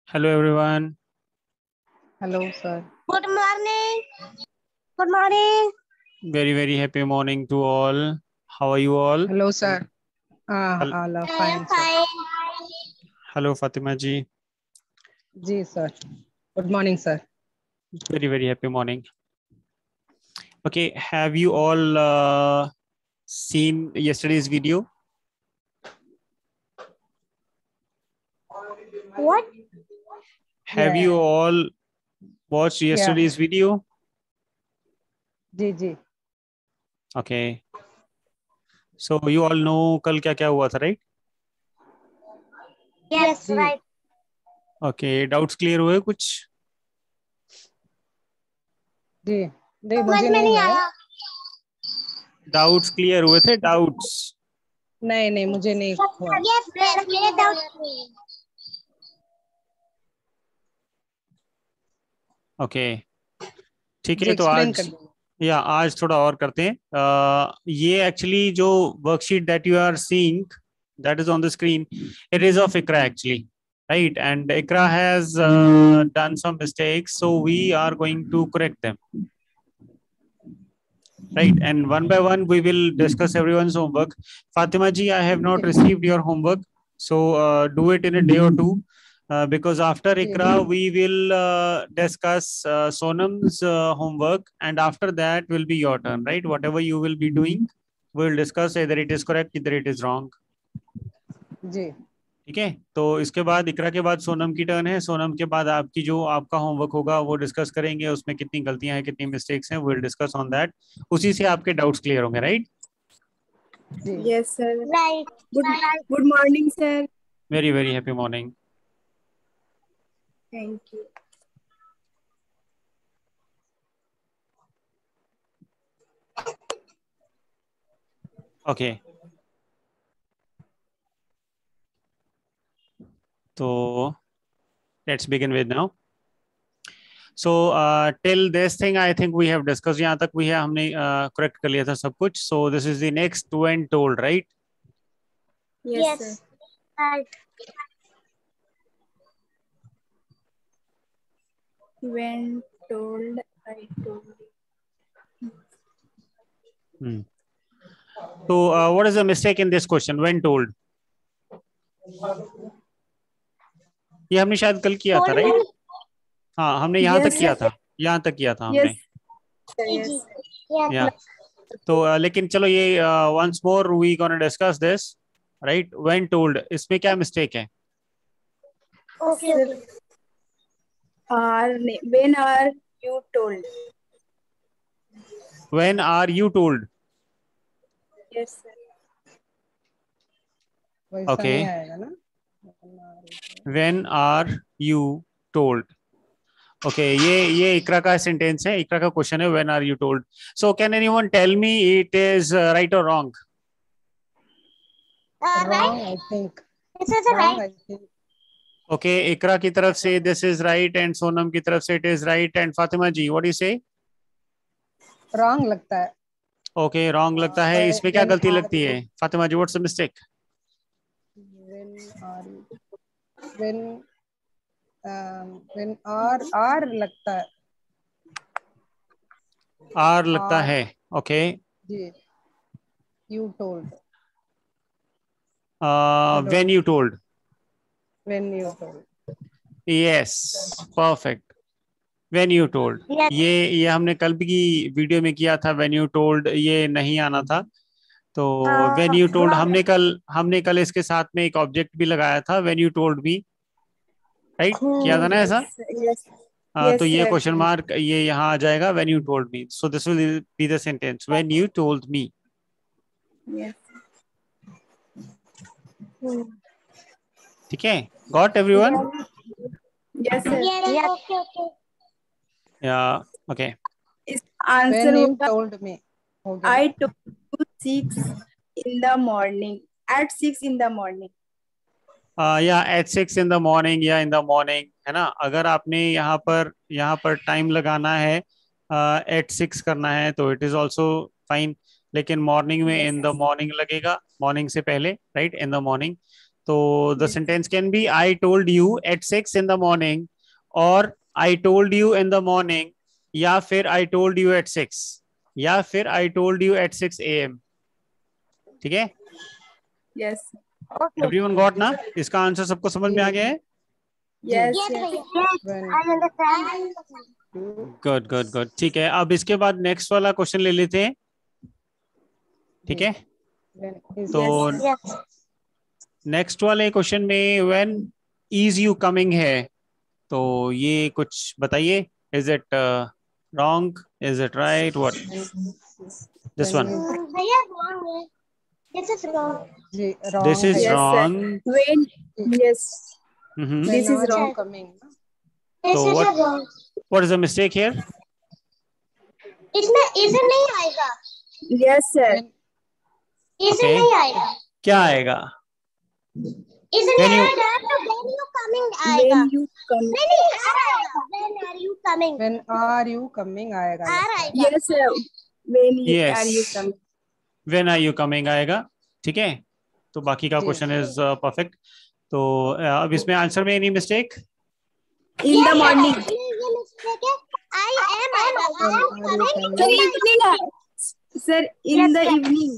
Hello everyone. Hello, sir. Good morning. Good morning. Very happy morning to all. How are you all? Hello, sir. Hel- All are I am fine, sir. fine. Hello Fatima ji. Ji, sir. Good morning, sir. Very happy morning. Okay, have you all seen yesterday's video? What? Have Yeah. you all watched yesterday's video? Ji. Okay. So you all know कल क्या क्या हुआ था, right? Yes, जी. right. Okay, doubts clear हुए कुछ? जी. नहीं, समझ मुझे में नहीं नहीं है। आया। Doubts clear हुए थे? Doubts? नहीं, मुझे नहीं हुआ। Yes, मेरे डाउट नहीं। Okay. ठीक जी, है, तो explain आज कर दो। आज थोड़ा और करते हैं। ये एक्चुअली जो worksheet that you are seeing that is on the screen, it is of ICRA actually, right? And ICRA has done some mistakes, so we are going to correct them, right? And one by one we will discuss everyone's homework. Fatima ji, I have not received your homework, so do it in a day or two. Because after ICRA we will discuss Sonam's homework, and after that will be your turn, right? Whatever you will be doing, we will discuss either it is correct, either it is wrong. जी. ठीक है, तो इसके बाद इकरा के बाद सोनम की turn है। सोनम के बाद आपकी जो आपका होमवर्क होगा वो डिस्कस करेंगे, उसमें कितनी गलतियां हैं, कितनी मिस्टेक्स हैं, विल डिस्कस ऑन दैट। उसी से आपके डाउट्स क्लियर होंगे, right? Yes, sir. Right. Good morning, sir. Very happy morning. Thank you. Okay, तो let's begin with now. So till this thing I think we have discuss, यहाँ तक भी है हमने करेक्ट कर लिया था सब कुछ। सो this is the next when told, right? Yes, sir. Right. When told, I told. So what is the mistake in this question, when told? ये हमने शायद कल किया था, राइट? हाँ, हमने यहाँ तक किया था, यहाँ तक किया था हमने। Yes, sir. या तो लेकिन चलो ये once more we gonna discuss this, right? When told, इसमें क्या मिस्टेक है? Okay. When are you told? When are you told? Yes, sir. वैसा Okay. नहीं आएगा ना? When are you told? Okay, ये इकरा का सेंटेंस है, इकरा का क्वेश्चन है, when are you told? So can anyone tell me it is right or wrong? Wrong, Right. I think. This is Wrong, right. I think. Okay, इकरा की तरफ से this is right and Sonam की तरफ से it is right, and Fatima ji what do you say? Wrong लगता है। Okay, wrong लगता है। इसमें क्या When गलती are लगती है? you? Fatima ji, what's the mistake? When are you? When are लगता है। R लगता Are. है। Okay. Ji. You told. When you told. When you told. Yes, perfect. When you told. Yes. ये हमने कल भी वीडियो में किया था। When you told ये नहीं आना था, तो when you told हमने कल इसके साथ में एक ऑब्जेक्ट भी लगाया था, when you told me, right? किया था ना ऐसा? Yes. तो ये sir. क्वेश्चन मार्क ये यहाँ आ जाएगा, when you told me. So this will be the sentence, when you told me. Yes. ठीक है? Got everyone? Yes, sir. Yes. Okay. Yeah. Okay. Is answer When you होगा, told me. हो गया। I told you 6 in the morning. At 6 in the morning. या eight 6 in the morning या इन the morning, है ना? अगर आपने यहाँ पर टाइम लगाना है, एट 6 करना है, तो इट इज ऑल्सो फाइन। लेकिन मॉर्निंग में इन द मॉर्निंग लगेगा, मॉर्निंग से पहले, राइट? In the morning. तो the sentence can be I told you at 6 in the morning, और I told you in the morning, या फिर आई टोल्ड यू एट 6, या फिर I told you at 6 AM। ठीक है, Yes. Okay. एवरीवन गॉट ना? इसका आंसर सबको समझ में आ गया है? Yes. Yes, Yes. भैया. Yes, When I understand. Good good good. ठीक है, अब इसके बाद नेक्स्ट वाला क्वेश्चन ले लेते हैं। ठीक है, when is तो Yes. नेक्स्ट वाले क्वेश्चन में व्हेन इज यू कमिंग है, तो ये कुछ बताइए। Is it wrong, is it right, what? This when one, is- भैया wrong है. This is wrong. जी दिस wrong इज है. Yes, sir. Wrong. When? Yes. What This When is are you wrong. coming? This So is what- wrong. Is the mistake here? इसमें इसे नहीं आएगा. Yes, sir. When इसे Okay. नहीं आएगा. क्या आएगा? इसे When नहीं you- आएगा तो when you coming आएगा. When you come. नहीं आर आएगा. When are you coming? when are you coming आएगा. आर लगता है. आएगा. Yes, sir. When you Yes. are you coming? When are you coming आएगा। ठीक है, तो बाकी का जी। Question is perfect. तो अब इसमें आंसर में any mistake? In the morning. ये mistake है. I am आएगा. I am When are you coming. Sir, coming? evening. Sir, in Yes, the sir. evening.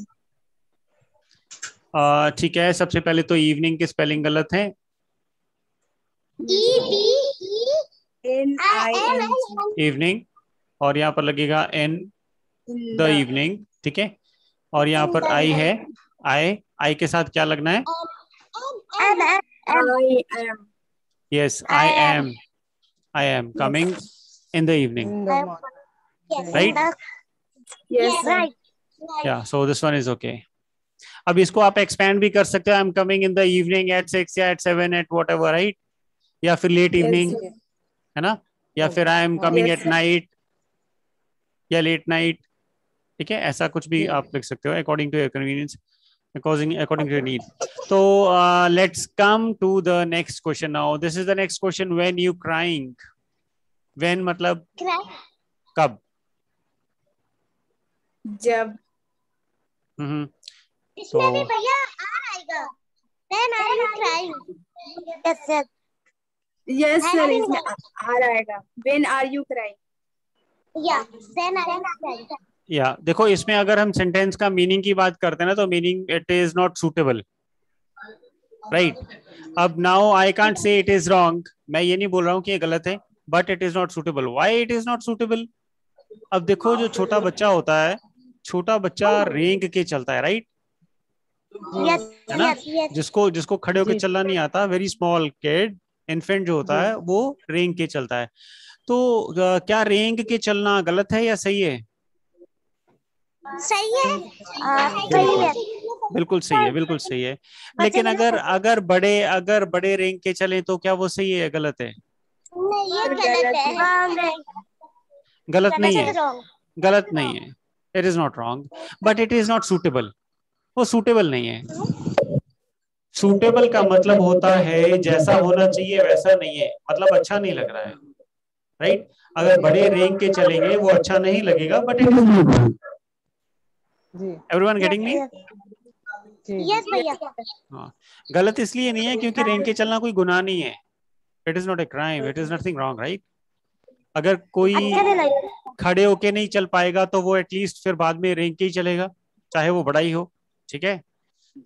ठीक है, सबसे पहले तो इवनिंग की स्पेलिंग गलत है। E V E N I I M N G. Evening, और यहाँ पर लगेगा एन In द इवनिंग। ठीक है, और यहाँ पर आई है, आई, आई के साथ क्या लगना है? M I am. Yes, I am coming in the evening, In the morning. Yes. Right? Yes, Yes. sir. Right. या so this one is okay. अब इसको आप एक्सपैंड भी कर सकते हो, I am coming in the evening at 6 या at 7 at whatever, right? या फिर लेट Yes, इवनिंग, sir. है ना? या फिर I am coming Yes, at sir. Night या लेट नाइट। ठीक है, ऐसा कुछ भी आप लिख सकते हो according to your convenience, according to need. तो let's come to the next question now. This is the next question, when you crying. When मतलब Cry. कब? जब. हम्म, इसमें भी भैया आर आएगा. When are you crying? Yes, yes. Yes, sir. Having इसमें आ आएगा. When are you crying? Yeah. When are you crying? या देखो, इसमें अगर हम सेंटेंस का मीनिंग की बात करते हैं ना, तो meaning it is not suitable, right? अब now I can't say it is wrong, मैं ये नहीं बोल रहा हूँ कि ये गलत है, but it is not suitable. Why it is not suitable? अब देखो, जो छोटा बच्चा होता है, छोटा बच्चा रेंग के चलता है, राइट? Yes, है ना? yes, yes. जिसको खड़े होकर जी। चलना नहीं आता, वेरी स्मॉल किड, इन्फेंट जो होता जी। है, वो रेंग के चलता है। तो क्या रेंग के चलना गलत है या सही है? सही है. सही है. बिल्कुल सही है, बिल्कुल सही है। लेकिन अगर बड़े रेंग के चलें तो क्या वो सही है या गलत है? नहीं, ये गलत है. Wrong है. गलत नहीं है, Wrong. गलत नहीं है। It is not wrong, but it is not suitable. वो सूटेबल नहीं है। सूटेबल का मतलब होता है जैसा होना चाहिए वैसा नहीं है, मतलब अच्छा नहीं लग रहा है, राइट? अगर बड़े रेंग के चलेंगे वो अच्छा नहीं लगेगा, बट इट इज जी एवरीवन गेटिंग मी? जी Yes, भैया. हाँ, गलत इसलिए नहीं है क्योंकि रेंग के चलना कोई गुनाह नहीं है। It is not a crime, it is nothing wrong, right? अगर कोई अच्छा नहीं लगा. खड़े होके नहीं चल पाएगा तो वो एटलीस्ट फिर बाद में रेंग के ही चलेगा, चाहे वो बड़ा ही हो। ठीक है,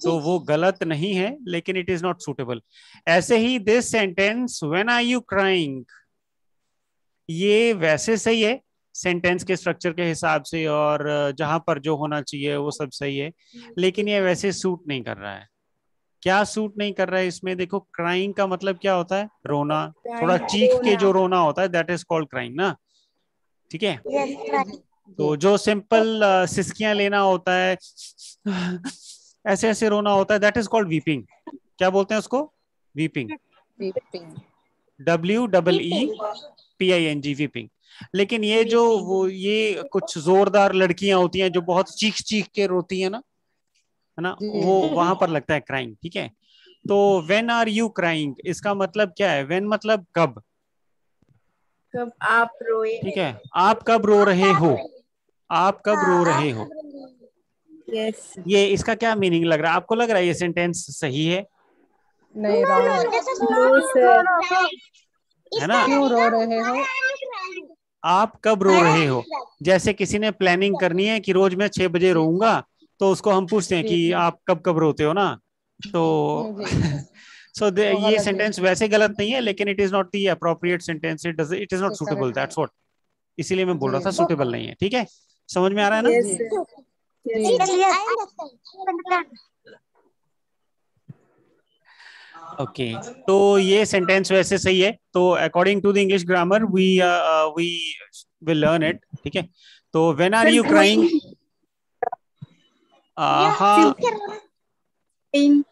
तो वो गलत नहीं है, लेकिन इट इज नॉट सूटेबल। ऐसे ही this sentence, when are you crying, ये वैसे सही है सेंटेंस के स्ट्रक्चर के हिसाब से, और जहां पर जो होना चाहिए वो सब सही है, लेकिन ये वैसे सूट नहीं कर रहा है। क्या सूट नहीं कर रहा है इसमें? देखो, क्राइंग का मतलब क्या होता है? रोना, थोड़ा चीख के जो रोना होता है, दैट इज कॉल्ड क्राइंग ना। ठीक है, Yes, right. तो जो सिंपल सिसकियां लेना होता है, ऐसे ऐसे रोना होता है, दैट इज कॉल्ड वीपिंग। क्या बोलते हैं उसको? वीपिंग। Weeping. WEEPING, weeping. लेकिन ये जो ये कुछ जोरदार लड़कियां होती हैं जो बहुत चीख चीख के रोती है ना, वो वहां पर लगता है क्राइंग। ठीक है, तो व्हेन आर यू क्राइंग, इसका मतलब क्या है? व्हेन मतलब कब, कब आप रोए. ठीक है? आप कब रो रहे हो, आप कब रो रहे हो। Yes. ये इसका क्या मीनिंग लग रहा है आपको? लग रहा है ये सेंटेंस सही है? नहीं, रॉन्ग। No, sir. है ना? क्यों रो रहे हो? आप कब रो रहे हो? जैसे किसी ने प्लानिंग करनी है कि रोज मैं 6 बजे रोऊंगा, तो उसको हम पूछते हैं जी, कि आप कब कब रोते हो ना, तो जी, सो वो ये गलत सेंटेंस है। वैसे गलत नहीं है, लेकिन it is not the appropriate sentence, it is not जी, सुटेबल, करेक्ट है। That's what. इसीलिए मैं बोल रहा जी, था सुटेबल नहीं है। ठीक है, समझ में आ रहा है ना? Yes, जी, sir. Yes, जी, sir. ओके, तो ये सेंटेंस वैसे सही है, तो according to the English grammar we will learn it. ठीक है, तो when are Sir, you crying, हाँ, going.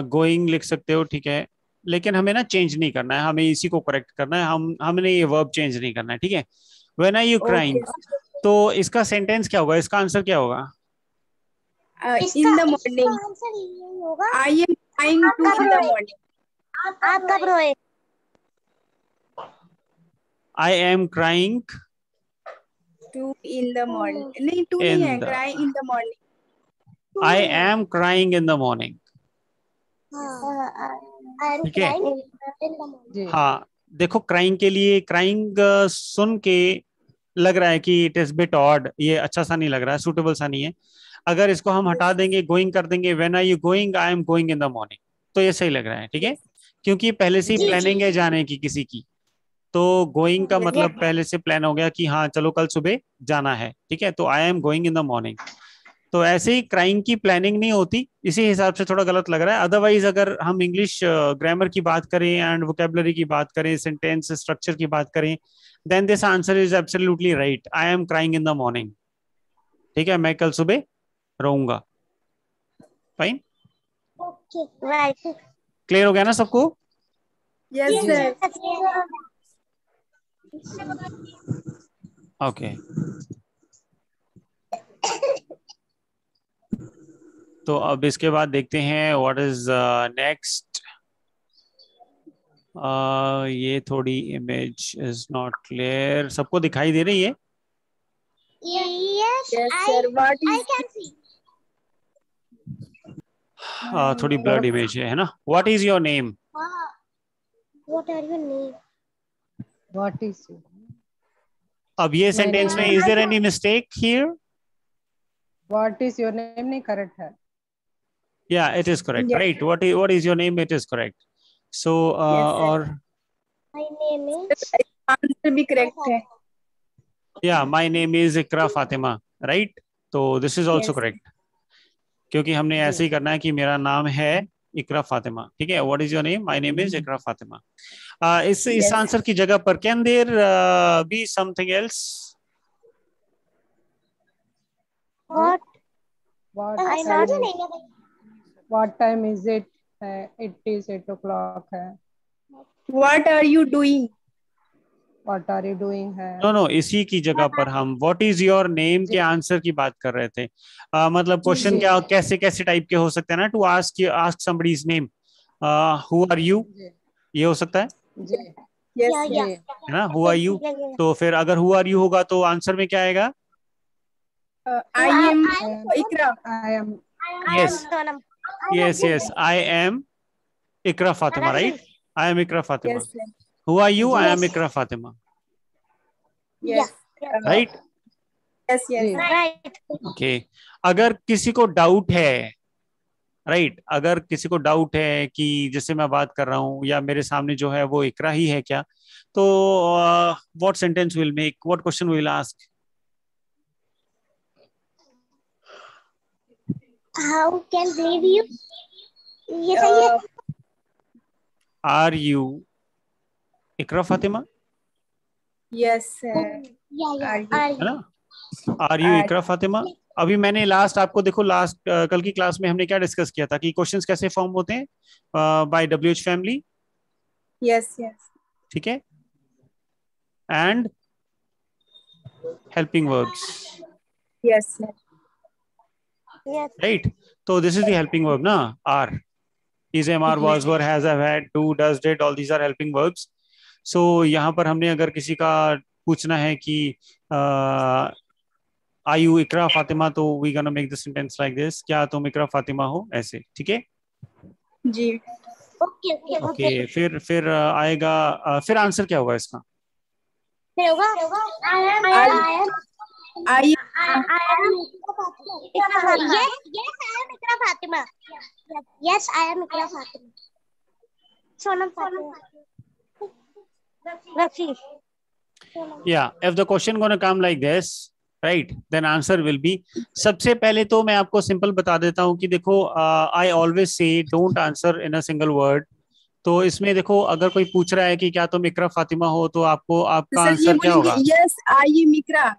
गोइंग लिख सकते हो, ठीक है, लेकिन हमें ना चेंज नहीं करना है, हमें इसी को करेक्ट करना है, हमने ये वर्ब चेंज नहीं करना है। ठीक है, when are you Okay, crying, sir. तो इसका सेंटेंस क्या होगा, इसका आंसर क्या होगा? In the morning. आंसर यही होगा। I am trying आप to कब in the रोए? morning. आप कब रोए? आई am crying To in the morning. नहीं, to नहीं है. In the, Cry in the morning. I am crying in the morning. I am ठीक है, क्राइंग इन द मॉर्निंग। जी, हाँ, देखो क्राइंग के लिए, क्राइंग सुन के लग रहा है कि इट इज बिट ऑड, ये अच्छा सा नहीं लग रहा है, सूटेबल सा नहीं है। अगर इसको हम हटा देंगे, गोइंग कर देंगे, when are you going, I am going in the morning, तो ये सही लग रहा है। ठीक है, Yes. क्योंकि पहले से ही जी, प्लानिंग है जाने की किसी की, तो गोइंग का Yes. मतलब पहले से प्लान हो गया कि हाँ चलो कल सुबह जाना है। ठीक है, तो I am going in the morning, तो ऐसे ही क्राइंग की प्लानिंग नहीं होती, इसी हिसाब से थोड़ा गलत लग रहा है। अदरवाइज अगर हम इंग्लिश ग्रामर की बात करें एंड वोकेबलरी की बात करें, सेंटेंस स्ट्रक्चर की बात करें, then this answer is absolutely right, I am crying in the morning. ठीक है, मैं कल सुबह रोऊंगा। Fine, okay, right. क्लियर हो गया ना सबको? Yes, जी, sir. ओके, तो अब इसके बाद देखते हैं व्हाट इज नेक्स्ट। ये थोड़ी इमेज इज नॉट क्लियर, सबको दिखाई दे रही है? Yes, Yes, I sir. What I is can see. थोड़ी ब्लर्ड इमेज है ना? What is your name? What are your name? What is अब ये माय सेंटेंस में name? Is there any mistake here? What is your name नहीं correct है। या it is correct, yes? Right, what is your name, it is correct. So Yes, sir. और my name is Answer भी correct है. या my name is Ikra Fatima, right, तो this is also Yes. Correct, क्योंकि हमने जी, ऐसे ही करना है कि मेरा नाम है इकरा फातिमा। ठीक है, what is your name, my name is Ikra Fatima. इस Yes. आंसर की जगह पर can there be something else? What what I time not is नहीं है। व्हाट टाइम इज इट है? इट इज 8 o'clock है। What are you doing? What are you doing है। No no, इसी की जगह पर हम व्हाट इज योर नेम जी, के आंसर की बात कर रहे थे। मतलब क्वेश्चन जी, क्या, कैसे कैसे टाइप के हो सकते हैं ना, to ask ask somebody's name, who are you, जी, ये हो सकता जी, Yes, या sir. या जी, है ना, हु आर यू। तो फिर अगर हु आर यू होगा तो आंसर में क्या आएगा? I am I Ikra. Am yes Sonam. Yes yes, I am Ikra Fatima, right, I am Ikra Fatima. Yes, sir. Who are you, जी, I am Ikra Fatima, Yes. Right. Yes, yes. जी, राइट। ओके, अगर किसी को डाउट है, राइट, अगर किसी को डाउट है कि जिससे मैं बात कर रहा हूँ या मेरे सामने जो है वो इकरा ही है क्या, तो what sentence will make, what question will ask? How can believe you, ये सही है। Are you Ikra Fatima, Yes, sir. या Are you? है ना, are you Are Ikra Fatima. अभी मैंने लास्ट आपको देखो, लास्ट कल की क्लास में हमने क्या डिस्कस किया था कि क्वेश्चंस कैसे फॉर्म होते हैं by WH family. Yes, yes. ठीक है, and helping verbs, Yes, sir. Yes. Right, तो this is the helping verb ना, are, is, am, are, was, were, has, have, had, do, does, did, all these are helping verbs. So यहाँ पर हमने अगर किसी का पूछना है कि are you इकरा फातिमा, तो we gonna make the sentence like this, क्या तुम इकरा फातिमा हो, ऐसे। ठीक है, जी ओके ओके ओके ओके, फिर आएगा फिर आंसर क्या होगा इसका? फिर होगा आई I am Ikra Fatima. Yes, I am Ikra Fatima. Sonam Fatima. Let's see. Yeah, if the question gonna come like this, right, then answer will be, सबसे पहले तो मैं आपको सिंपल बता देता हूँ कि देखो, I always say don't answer in a single word. तो इसमें देखो, अगर कोई पूछ रहा है कि क्या तुम इकरा फातिमा हो, तो आपको आपका सर ये आंसर क्या बोलेंगे होगा? Yes I am Ikra.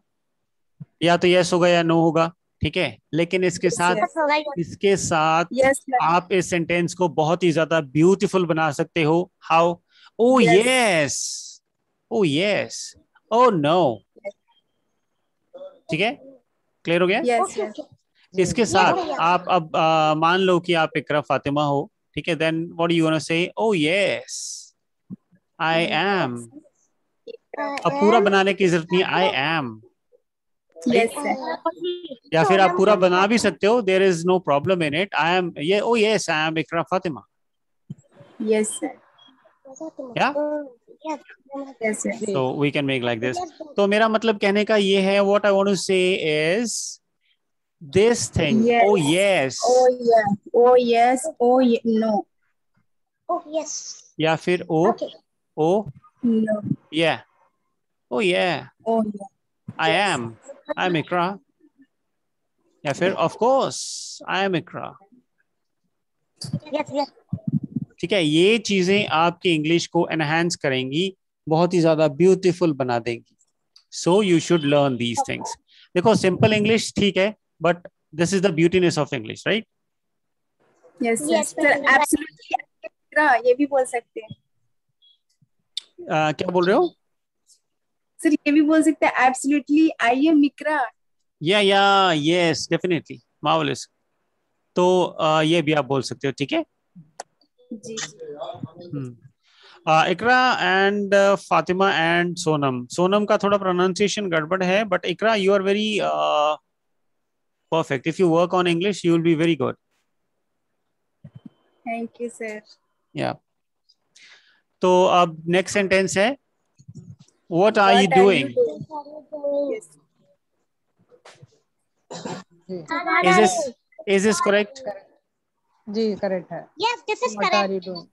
या तो यस होगा या नो होगा, ठीक है। लेकिन इसके Yes, साथ yes. इसके साथ यस सर। आप इस सेंटेंस को बहुत ही ज्यादा ब्यूटीफुल बना सकते हो। How? Oh Yes. Yes, oh yes, oh no, ठीक है, क्लियर हो गया? यस यस इसके साथ आप अब मान लो कि आप इकरा फातिमा हो, ठीक है, then what do you want to say? Oh yes I am. अब पूरा बनाने की जरूरत नहीं, आई एम, यस सर। या फिर आप पूरा बना भी सकते हो, there is no problem in it. I am, ये oh yes I am Ikra Fatima, yes sir. या yes sir. So we can make like this. तो मेरा मतलब कहने का ये है, what I want to say is this thing, oh yes, oh yes oh yes oh no Oh yes. या फिर ओ Okay. ओ नो या, ओ या, ओ आई एम इकरा, या फिर of course I am Ikra. Yes yes. ठीक है, ये चीजें आपकी इंग्लिश को एनहांस करेंगी, बहुत ही ज्यादा ब्यूटीफुल बना देंगी। So you should learn these things. देखो, सिंपल इंग्लिश ठीक है, but this is the beautiness of English, right? Yes Yes, सर। एब्सोल्युटली इकरा ये भी बोल सकते हैं क्या बोल रहे हो? सर, ये भी बोल सकते हैं एब्सोल्युटली आई एम इकरा। या यस डेफिनेटली, मार्वेलस। तो ये भी आप बोल सकते हो, ठीक है। जी इकरा एंड फातिमा एंड सोनम, सोनम का थोड़ा प्रोनाउंसिएशन गड़बड़ है, but Ikra you are very perfect. If you work on English you will be very good. Thank you sir. Yeah, तो अब नेक्स्ट सेंटेंस है, what are you doing? Is this correct? जी correct है। Yes, this is What are correct. you doing?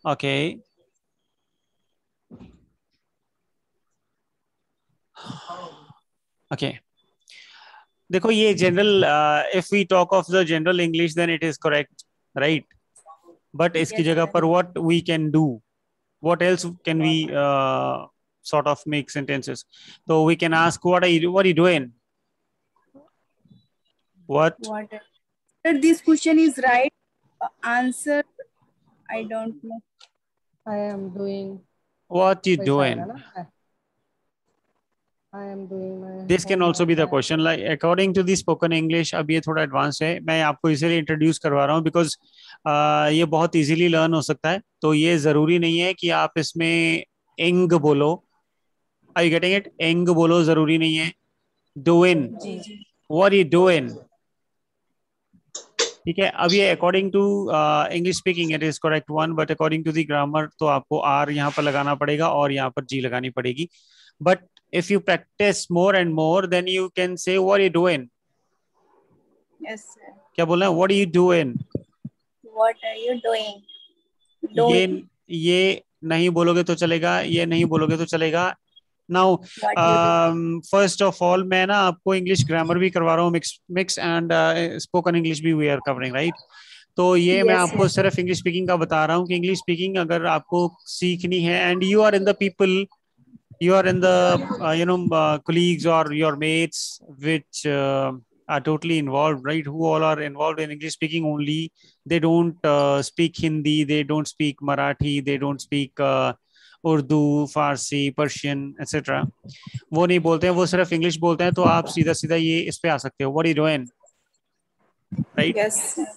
Okay, okay, देखो ये general, if we talk of the general English then it is correct, right? But इसकी Yes, जगह sir. पर what we can do, what else can we sort of make sentences? So we can ask, what are you doing? What? Sir, this question is right. Answer I don't know. I am doing. What you वैसा doing? आएगा ना? I am doing my This can also be the homework. question, like according to the spoken English। अब ये थोड़ा advance है, मैं आपको इसीलिए इंट्रोड्यूस करवा रहा हूँ बिकॉज ये बहुत इजीली लर्न हो सकता है। तो ये जरूरी नहीं है कि आप इसमें एंग बोलो, आर यू गेटिंग इट? एंग बोलो जरूरी नहीं है। Doing, what are you doing, ठीक है। अब ये according to English speaking it is correct one, but according to the grammar तो आपको आर यहाँ पर लगाना पड़ेगा और यहाँ पर जी लगानी पड़ेगी। But if you practice more and more then you can say what are you doing? Yes sir. क्या बोलना है? what are you doing? What are you doing? ये नहीं बोलोगे तो चलेगा, ये नहीं बोलोगे तो चलेगा। नाउ फर्स्ट ऑफ ऑल मैं ना आपको इंग्लिश ग्रामर भी करवा रहा हूँ, मिक्स एंड स्पोकन इंग्लिश भी वी आर कवरिंग, राइट? तो ये मैं आपको सिर्फ इंग्लिश स्पीकिंग का बता रहा हूँ कि इंग्लिश स्पीकिंग अगर आपको सीखनी है and you are in the people, you are in the colleagues or your mates which are totally involved, right? Who all are involved in English speaking only. They don't speak Hindi, they don't speak Marathi, they don't speak Urdu, Farsi, Persian, etc. वो नहीं बोलते हैं, वो सिर्फ English बोलते हैं। तो आप सीधा सीधा ये इस पे आ सकते हो, what are you doing, right? Yes sir.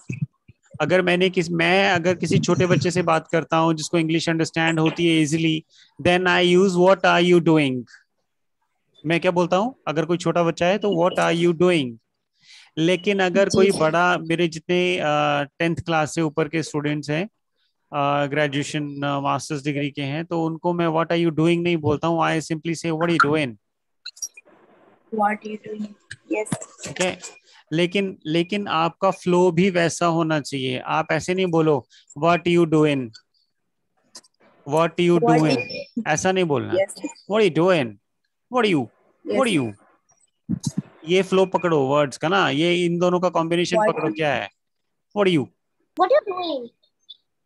अगर मैं अगर किसी छोटे बच्चे से बात करता हूँ जिसको इंग्लिश अंडरस्टैंड होती है easily, then I use what are you doing. मैं क्या बोलता हूँ? अगर कोई छोटा बच्चा है तो व्हाट आर यू डूइंग। लेकिन अगर जी कोई सर। बड़ा, मेरे जितने 10th क्लास से ऊपर के स्टूडेंट्स हैं, ग्रेजुएशन मास्टर्स डिग्री के हैं, तो उनको मैं व्हाट आर यू डूइंग नहीं बोलता हूँ, आई सिंपली से what you doing. What you doing? Yes. ठीक है, लेकिन लेकिन आपका फ्लो भी वैसा होना चाहिए। आप ऐसे नहीं बोलो what you doing, what you What doing, is? ऐसा नहीं बोलना। Yes. What you doing, what you, what Yes. You, ये फ्लो पकड़ो वर्ड्स का ना, ये इन दोनों का कॉम्बिनेशन What पकड़ो you? क्या है, what you. What you doing?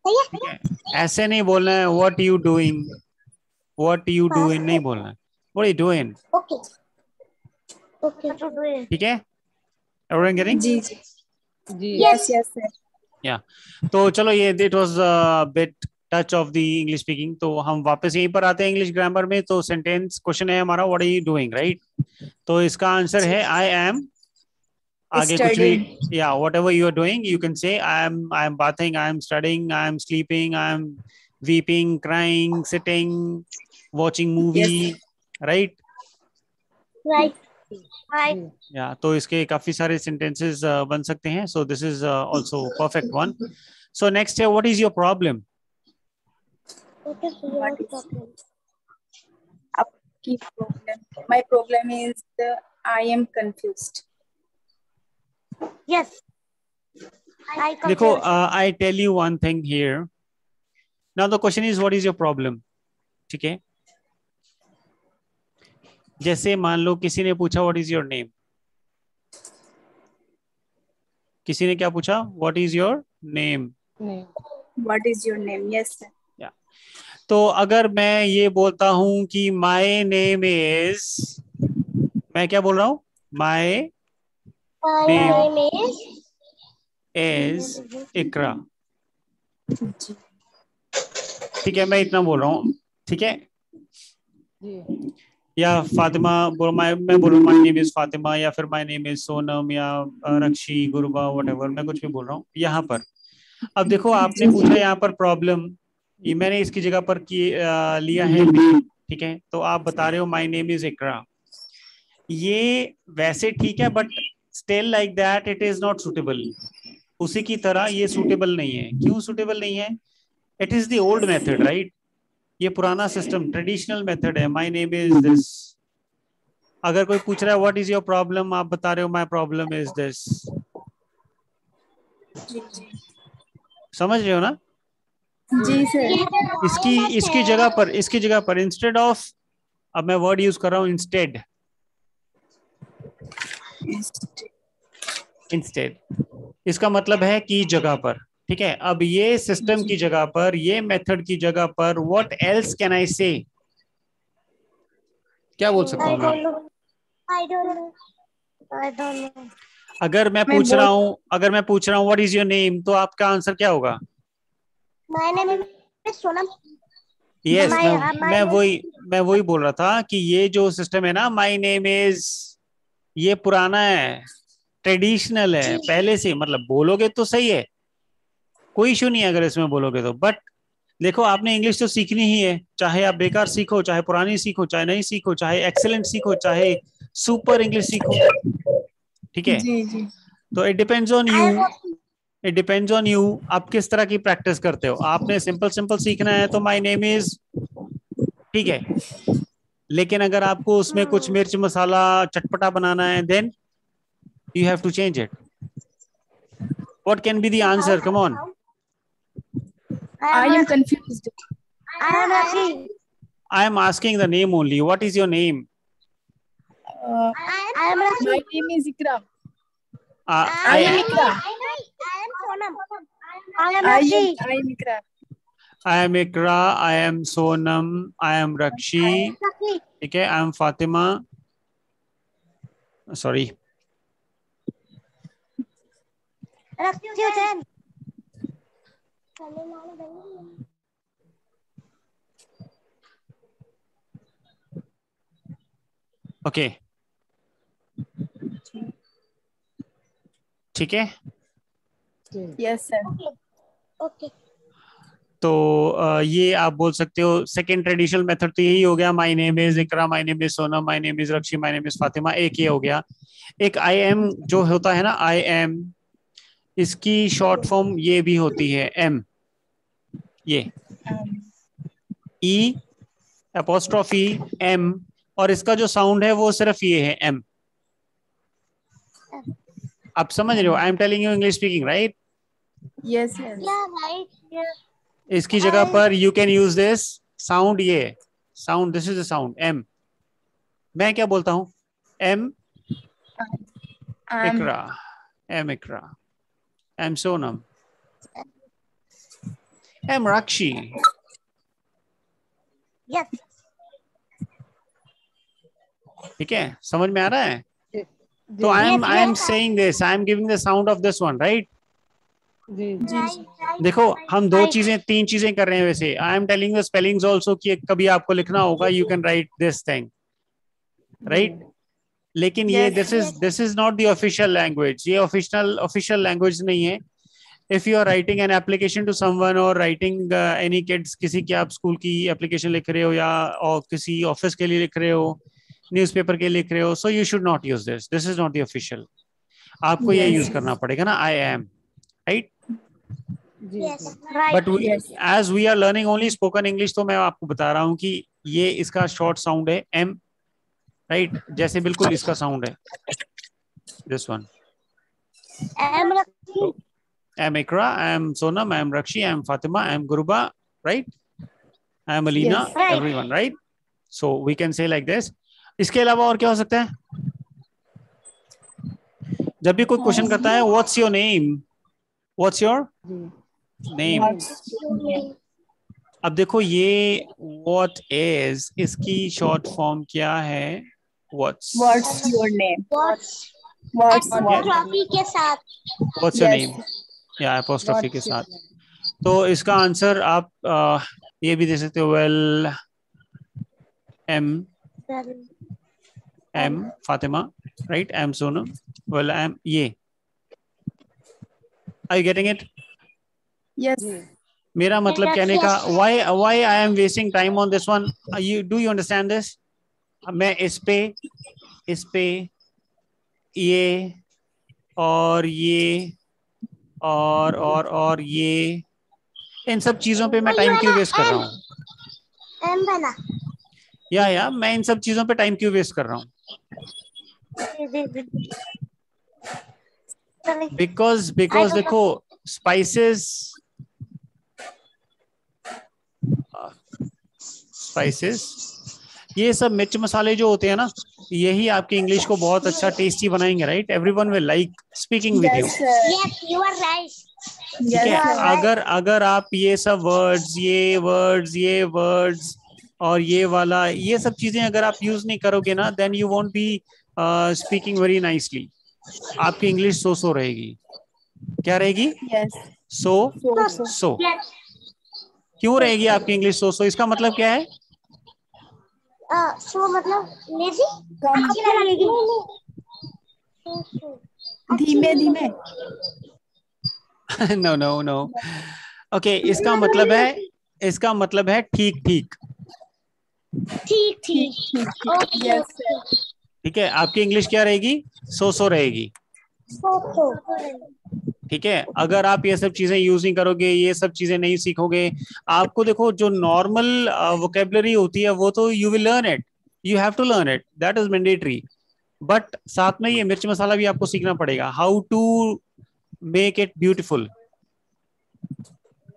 सही है? ठीक है, ऐसे नहीं बोलना है what you doing, what you doing नहीं बोलना है, what you doing. Okay okay what you doing? ठीक है, एवरीवन गेटिंग? जी जी। जी Yes yes sir. या तो चलो, ये it was bit touch of the English speaking. तो हम वापस यहीं पर आते हैं इंग्लिश ग्रामर में। तो सेंटेंस क्वेश्चन है हमारा what are you doing, right? तो इसका आंसर है आई एम, आगे कुछ भी, Studying. या whatever you are doing you can say I am bathing, I am studying, I am sleeping, I am weeping, crying, sitting, watching movie, Yes. Right? Right. Right. जी या तो इसके काफी सारे सेंटेंसेस बन सकते हैं। So this is also perfect one. So next है what is your problem. What is your What is problem? आपकी problem? My problem is I am confused. Yes. I देखो, confused. I tell you one thing here, now the question is what is your problem. ठीक है, जैसे मान लो किसी ने पूछा what is your name, किसी ने क्या पूछा, व्हाट इज योर नेम। नहीं What is your name? Yes sir. तो अगर मैं ये बोलता हूं कि माय नेम इज, मैं क्या बोल रहा हूं, my My name name is. Is Ikra. जी ठीक है, मैं इतना बोल रहा हूँ। ठीक है, जी या फातिमा बोल, मैं बोल रहा हूँ माय नेम इज फातिमा, या फिर माय नेम इज सोनम, या रक्षी, गुरबा, व्हाटएवर, मैं कुछ भी बोल रहा हूँ यहाँ पर। अब देखो, आपने पूछा यहाँ पर प्रॉब्लम, ये मैंने इसकी जगह पर लिया है नेम। ठीक है, तो आप बता रहे हो माय नेम इज इकरा। ये वैसे ठीक है, but still like that it is not suitable. उसी की तरह ये सुटेबल नहीं है। क्यों सुटेबल नहीं है? It is the old method, right? ये पुराना सिस्टम, ट्रेडिशनल मेथड है, माय नेम इज दिस। अगर कोई पूछ रहा है व्हाट इज योर प्रॉब्लम, आप बता रहे हो माय प्रॉब्लम इज दिस। जी जी समझ रहे हो ना? जी सर। इसकी जगह पर इंस्टेड ऑफ, अब मैं वर्ड यूज कर रहा हूं इंस्टेड। इंस्टेड इसका मतलब है की जगह पर। ठीक है, अब ये सिस्टम की जगह पर, ये मेथड की जगह पर, व्हाट एल्स कैन आई से, क्या बोल सकता I हूँ मैं? don't know. I don't know. I don't know. अगर मैं मैं पूछ रहा हूँ, व्हाट इज योर नेम, तो आपका आंसर क्या होगा? My name is Sonam. Yes, My मैं वही बोल रहा था कि ये जो सिस्टम है ना, माय नेम इज, ये पुराना है, ट्रेडिशनल है, पहले से, मतलब बोलोगे तो सही है, कोई इशू नहीं है अगर इसमें बोलोगे तो। बट देखो, आपने इंग्लिश तो सीखनी ही है, चाहे आप बेकार सीखो, चाहे पुरानी सीखो, चाहे नहीं सीखो, चाहे एक्सेलेंट सीखो, चाहे सुपर इंग्लिश सीखो। ठीक है, जी जी तो it depends on you, it depends on you, आप किस तरह की प्रैक्टिस करते हो। आपने सिंपल सिंपल सीखना है तो माय नेम इज, ठीक है। लेकिन अगर आपको उसमें कुछ मिर्च मसाला चटपटा बनाना है, then you have to change it. What can be the answer, come on? I am confused. I am Rashi. I am asking the name only, what is your name? I am Rashi. My name is Ikra. I I am am Ikra. I am Sonam. I am I Rashi. am Ikra. I am Ikra, I am Sonam, I am Rakshi, Rashi. ठीक है, I am Fatima, sorry, Rashi Hussain. Okay, ठीक है। जी Yes sir. Okay. तो ये आप बोल सकते हो सेकेंड ट्रेडिशनल मेथड तो यही हो गया, my name is Ikra, my name is Sonam, my name is Rakshi, my name is Fatima, एक ये हो गया। एक आई एम जो होता है ना, आई एम, इसकी शॉर्ट फॉर्म ये भी होती है एम, ये ई अपोस्ट्रोफी एम, और इसका जो साउंड है वो सिर्फ ये है एम। आप समझ रहे हो? I am telling you English speaking, right? Yes, yes. Yeah, right. Yeah. इसकी जगह पर you can use this sound, ये sound, this is the sound am. मैं क्या बोलता हूं? Am Ikra, am Ikra, am Sonam, am Rakshi. Yes. ठीक है, समझ में आ रहा है? जी तो I am yes. Saying this, I am giving the sound of this one, right? जी Right, right. देखो हम दो Right. चीजें, तीन चीजें कर रहे हैं वैसे। I am telling the spellings also कि कभी आपको लिखना होगा, you can write this thing, right? लेकिन ये Yes. This is not the official language, ये ऑफिशियल लैंग्वेज नहीं है। If you are writing an application to someone और राइटिंग एनी किड्स, किसी की आप स्कूल की एप्लीकेशन लिख रहे हो या और किसी ऑफिस के लिए लिख रहे हो, न्यूज़पेपर के लिए लिख रहे हो, so you should not use this, this is not the official. आपको ये Yes. यूज करना पड़ेगा ना, I am, right? Yes. Right. But Yes. As we are learning only spoken English, तो मैं आपको बता रहा हूँ कि ये इसका शॉर्ट साउंड है एम, राइट? जैसे बिल्कुल इसका साउंड है this one, I'm Rakshi. I am Ikra, I am Sonam, I am Rakshi, I am Fatima, I am Guruba, right? I am Alina, Yes. Right. everyone, right? So we can say like this. इसके अलावा और क्या हो सकता है? जब भी कोई क्वेश्चन करता है, what's your name? What's your name? अब देखो ये what is, इसकी शॉर्ट फॉर्म क्या है? What's What's your name? What's What's apostrophe के साथ? what's your Yes. name? या apostrophe के साथ। तो इसका आंसर आप ये भी दे सकते हो, well am Fatima, right? Am Sonam, well am ये। Are you getting it? Yes. मेरा मतलब Yes, कहने का, yes. Why I am wasting time on this one, you do you understand this? मैं इस पे ये और ये और ये, इन सब चीजों पे मैं टाइम क्यों वेस्ट कर रहा हूँ? M वाला। या मैं इन सब चीजों पे टाइम क्यों वेस्ट कर रहा हूँ? बिकॉज देखो स्पाइसेस ये सब मिर्च मसाले जो होते हैं ना, यही आपकी इंग्लिश को बहुत अच्छा टेस्टी बनाएंगे, right? Everyone will like speaking with you. Yes, sir. Yes, you are right. ठीक है, Yes, sir. अगर आप ये सब ये वर्ड्स और ये वाला, ये सब चीजें अगर आप यूज नहीं करोगे ना, then you won't be speaking very nicely. आपकी इंग्लिश सो रहेगी। क्या रहेगी? Yes. सो। Yes. क्यों रहेगी आपकी इंग्लिश सो? इसका मतलब क्या है? So मतलब lazy? कम। अच्छी लगेगी। धीमे धीमे। नो। ओके, इसका मतलब है ठीक। ठीक। Okay. Yes, sir. ठीक है, आपकी इंग्लिश क्या रहेगी? सो रहेगी। So. ठीक है, अगर आप ये सब चीजें यूज नहीं करोगे, ये सब चीजें नहीं सीखोगे, आपको देखो जो नॉर्मल वोकेबलरी होती है वो तो you will learn it, you have to learn it, that is mandatory. But साथ में ये मिर्च मसाला भी आपको सीखना पड़ेगा, how to make it beautiful.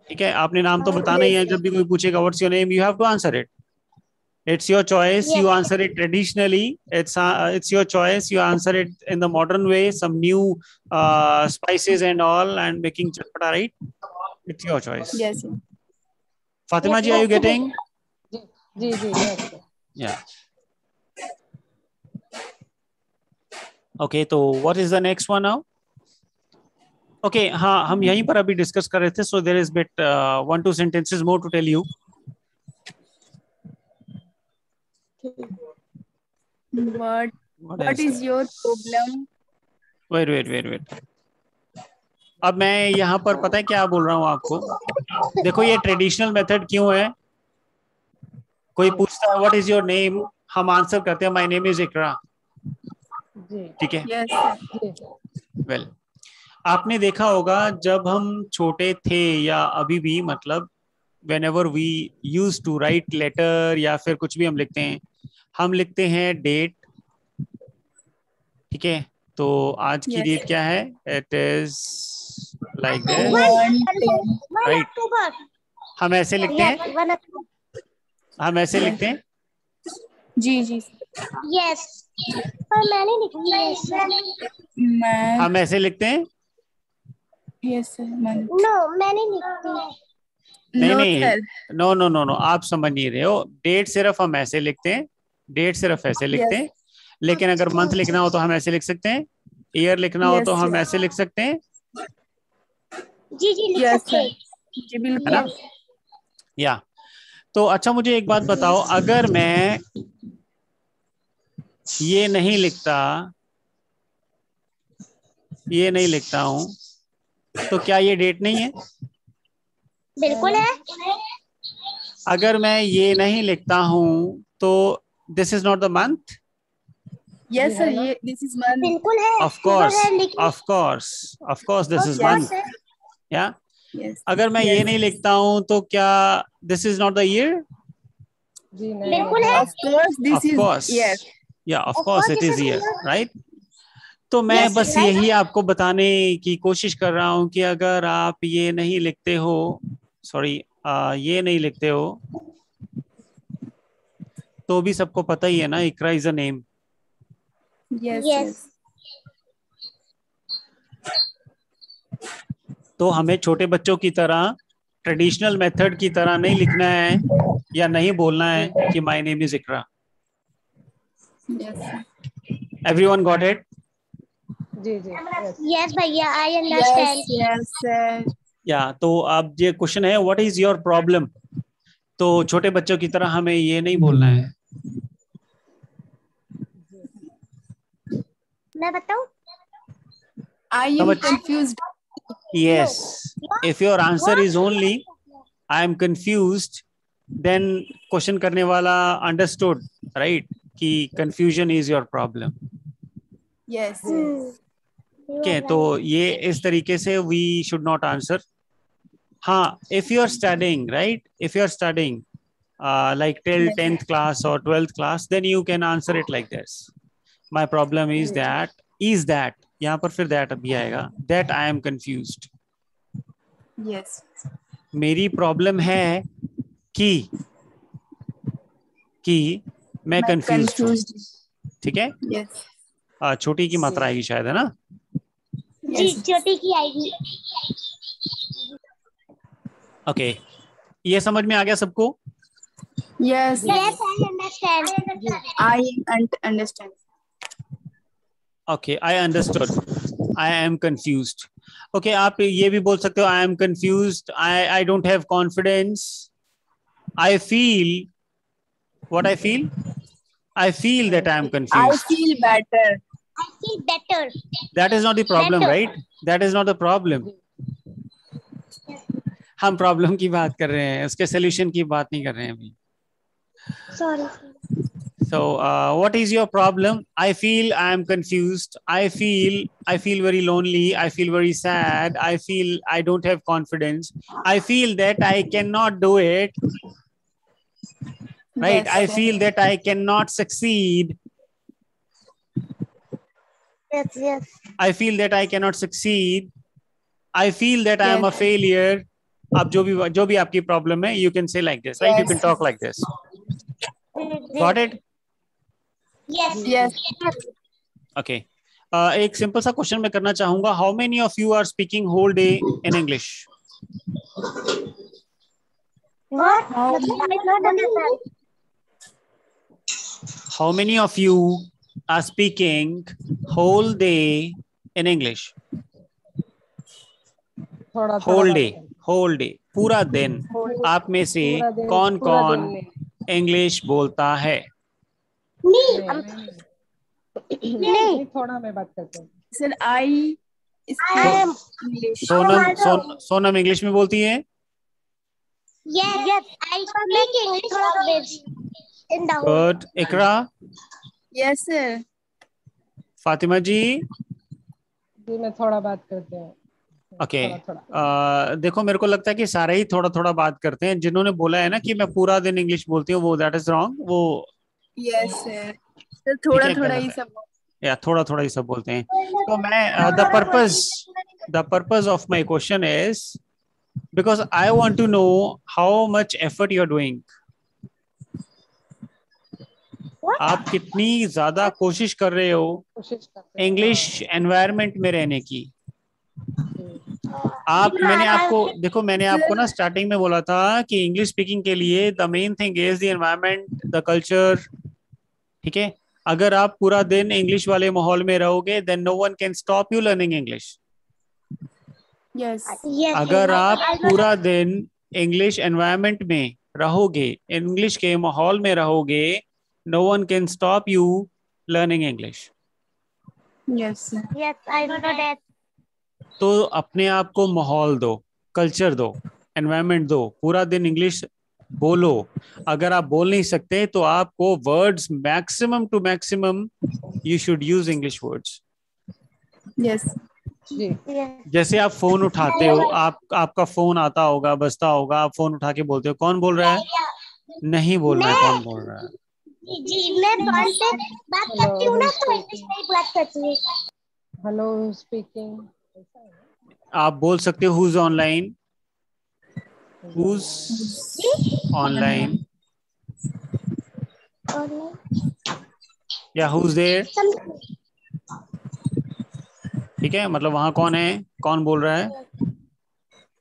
ठीक है, आपने नाम तो बताना ही है, जब भी कोई पूछेगा what's your name, you have to answer it. It's your choice. You answer it traditionally. It's your choice. You answer it in the modern way, some new spices and all, and making chatpata, right? It's your choice. Yes, sir. Fatima ji, are you getting? जी yes. Yeah. Okay, so what is the next one now? Okay, हाँ, हम यहीं पर अभी discuss कर रहे थे. So there is bit 1-2 sentences more to tell you. What is your problem? Wait. अब मैं यहाँ पर पता है क्या बोल रहा हूँ आपको? देखो ये ट्रेडिशनल मेथड क्यों है? कोई पूछता है व्हाट इज योर नेम, हम आंसर करते हैं माय नेम इज इकरा, जी ठीक है? Yes, sir. जी वेल आपने देखा होगा जब हम छोटे थे या अभी भी, मतलब whenever we used to write letter या फिर कुछ भी हम लिखते हैं, हम लिखते हैं डेट, ठीक है? तो आज की Yes. डेट क्या है? It is like this, 1 right? October. हम ऐसे लिखते हैं, Yes, 1 अक्टूबर। हम ऐसे लिखते हैं। जी जी Yes, पर मैंने लिखी है। मैं हम ऐसे लिखते हैं। yes sir मैं नो, मैंने लिखी। नहीं no नहीं, sir no no no no, आप समझ नहीं रहे हो। डेट सिर्फ हम ऐसे लिखते हैं, डेट सिर्फ ऐसे लिखते yes हैं। लेकिन अगर मंथ लिखना हो तो हम ऐसे लिख सकते हैं, ईयर लिखना हो yes तो हम yes ऐसे लिख सकते हैं, जी जी, लिख yes सकते sir हैं। जी है बिल्कुल ना? या तो अच्छा, मुझे एक बात बताओ, अगर मैं ये नहीं लिखता, ये नहीं लिखता हूं, तो क्या ये डेट नहीं है? बिल्कुल है। अगर मैं ये नहीं लिखता हूं तो this is not the month? yes sir ये this is month बिल्कुल है। ऑफ कोर्स, अक्टूबर है, लिखिए। Of course, of course this is Of month. course है। या yes अगर मैं ये yes नहीं लिखता हूं तो क्या this is not the year? जी नहीं बिल्कुल नहीं है। of course this of is course, yes या of Of course course it this is is year, year. Right? तो मैं Yes, बस right. यही आपको बताने की कोशिश कर रहा हूं कि अगर आप ये नहीं लिखते हो, सॉरी ये नहीं लिखते हो, तो भी सबको पता ही है ना, Ikra is a name. yes Yes. yes तो हमें छोटे बच्चों की तरह, ट्रेडिशनल मेथड की तरह नहीं लिखना है या नहीं बोलना है कि my name is Ikra. yes everyone got it? जी जी यस Yes, भैया, I yes understand. yes sir या तो अब ये क्वेश्चन है व्हाट इज योर प्रॉब्लम, तो छोटे बच्चों की तरह हमें ये नहीं बोलना है। मैं बताऊं? I am समझ? confused Yes. If your answer What? is only I am confused, then question करने वाला understood, right? कि confusion is your problem. yes You Okay, are तो right. ये इस तरीके से we should not answer. हाँ, if you are studying, right? If you are studying like till 10th class or 12th class, then you can answer it like this. My problem is that यहाँ पर फिर that अभी आएगा, that I am confused. yes मेरी problem है कि मैं confuse हूँ, confused ठीक है? yes छोटी की मात्रा आएगी शायद, है ना? जी, छोटी की आएगी। ओके, ये समझ में आ गया सबको? yes Yes, I understand. I understand okay, I understood, I am confused. Okay, आप ये भी बोल सकते हो I am confused, I don't have confidence, I feel what I feel, I feel that I am I confused. feel better I feel better. That is not the problem, Better. Right? That is not the problem. हम problem की बात कर रहे हैं, उसके solution की बात नहीं कर रहे हैं अभी। Sorry. So, what is your problem? I feel I am confused. I feel very lonely. I feel very sad. I feel I don't have confidence. I feel that I cannot do it. Right? yes I feel that I cannot succeed. Yes, yes. I feel that I cannot succeed. I feel that I am a Yes. failure. अब जो भी आपकी problem है, you can say like this, right? You can Yes. talk like this. Got it? Yes. yes Okay. एक simple सा question मैं करना चाहूंगा. How many of you are speaking whole day in English? What? How- I don't understand. How many of you are speaking whole day in English? थोड़ा Whole day, पूरा दिन. आप में से कौन कौन इंग्लिश बोलता है? नहीं, थोड़ा मैं बात करता हूँ. sir I I am. English Sonam English में बोलती है? Yes, I speak English language in the home. Good. Ikra, Yes, sir. Fatima जी. जी मैं थोड़ा बात करते हैं. ओके. थोड़ा. देखो मेरे को लगता है कि सारे ही थोड़ा थोड़ा बात करते हैं. जिन्होंने बोला है ना कि मैं पूरा दिन इंग्लिश बोलती हूँ, वो दैट इज रॉन्ग. वो Yes, sir. सर थोड़ा है, थोड़ा गलत ही है. सब. या थोड़ा थोड़ा ही सब बोलते हैं. तो मैं the purpose of my question is because I want to know how much effort you are doing. आप कितनी ज्यादा कोशिश कर रहे हो कोशिश करते हैं. इंग्लिश एनवायरनमेंट में रहने की. मैंने आपको ना स्टार्टिंग में बोला था कि इंग्लिश स्पीकिंग के लिए the main thing is the environment, the culture. ठीक है. अगर आप पूरा दिन इंग्लिश वाले माहौल में रहोगे then no one can stop you learning English. Yes. अगर आप पूरा दिन इंग्लिश एनवायरनमेंट में रहोगे, इंग्लिश के माहौल में रहोगे, no one can stop you learning English. Yes, sir. Yes, I know that. तो अपने आप को माहौल दो, कल्चर दो, एनवायरनमेंट दो, पूरा दिन इंग्लिश बोलो. अगर आप बोल नहीं सकते तो आपको words maximum to maximum you should use English words. Yes. जी. जैसे आप फोन उठाते हो, आपका फोन आता होगा, बजता होगा, आप फोन उठा के बोलते हो कौन बोल रहा है, नहीं बोलना है कौन बोल रहा है. जी मैं फोन पे बात करती हूँ ना तो इंग्लिश में ही बात करती हूँ. Hello speaking. आप बोल सकते हो who's online, who's online, या who's there. ठीक है, मतलब वहां कौन है, कौन बोल रहा है.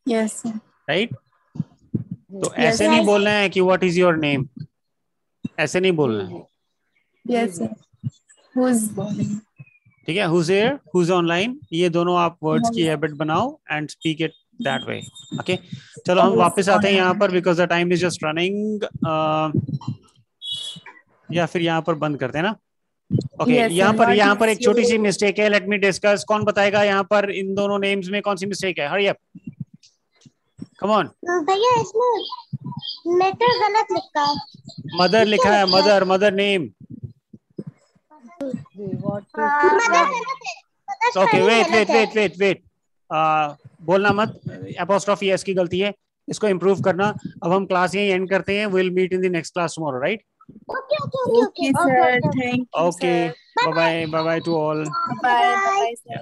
Yes, sir. राइट. तो ऐसे नहीं बोलना है कि व्हाट इज योर नेम, ऐसे नहीं बोलना है. Yes, sir. Who's calling? ठीक है. who's here, who's online, ये दोनों आप वर्ड्स की हैबिट बनाओ and speak it that way. Okay. चलो हम वापस आते हैं यहाँ पर because the time is just running. या फिर यहाँ पर बंद करते हैं ना. ओके. Yes, sir. यहाँ पर एक Not छोटी सी मिस्टेक है. Let me discuss. कौन बताएगा यहाँ पर इन दोनों नेम्स में कौन सी मिस्टेक है. Hurry up, come on. भैया इसमें लेटर गलत लिखा है. मदर लिखा है, मदर नेम. जी. What okay. वेट. बोलना मत. एपोस्ट्रोफी एस की गलती है, इसको इम्प्रूव करना. अब हम क्लास यही एंड करते हैं. Will meet in the next class tomorrow. Right. Okay, sir. Thank you, okay. sir. Bye bye to all. Bye, bye, sir.